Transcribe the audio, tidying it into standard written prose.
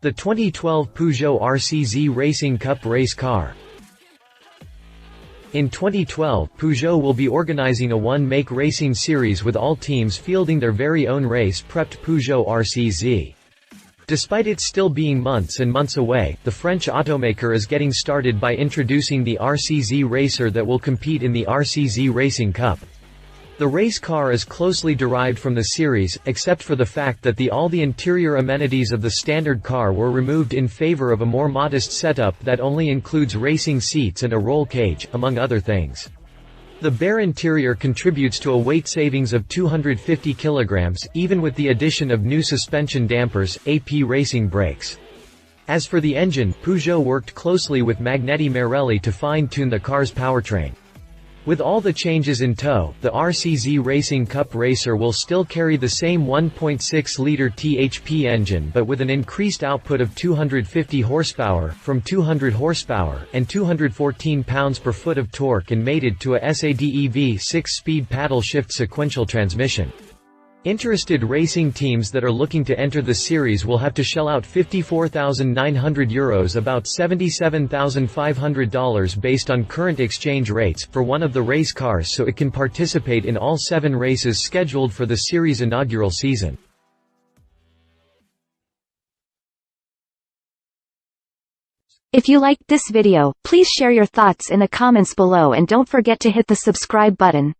The 2012 Peugeot RCZ Racing Cup race car. In 2012, Peugeot will be organizing a one-make racing series with all teams fielding their very own race-prepped Peugeot RCZ. Despite it still being months and months away, the French automaker is getting started by introducing the RCZ Racer that will compete in the RCZ Racing Cup. The race car is closely derived from the series, except for the fact that all the interior amenities of the standard car were removed in favor of a more modest setup that only includes racing seats and a roll cage, among other things. The bare interior contributes to a weight savings of 250 kilograms, even with the addition of new suspension dampers, AP racing brakes. As for the engine, Peugeot worked closely with Magneti Marelli to fine-tune the car's powertrain. With all the changes in tow, the RCZ Racing Cup Racer will still carry the same 1.6-liter THP engine but with an increased output of 250 horsepower, from 200 horsepower, and 214 pounds-per-foot of torque and mated to a SADEV 6-speed paddle-shift sequential transmission. Interested racing teams that are looking to enter the series will have to shell out €54,900, about $77,500 based on current exchange rates, for one of the race cars so it can participate in all 7 races scheduled for the series' inaugural season. If you liked this video, please share your thoughts in the comments below and don't forget to hit the subscribe button.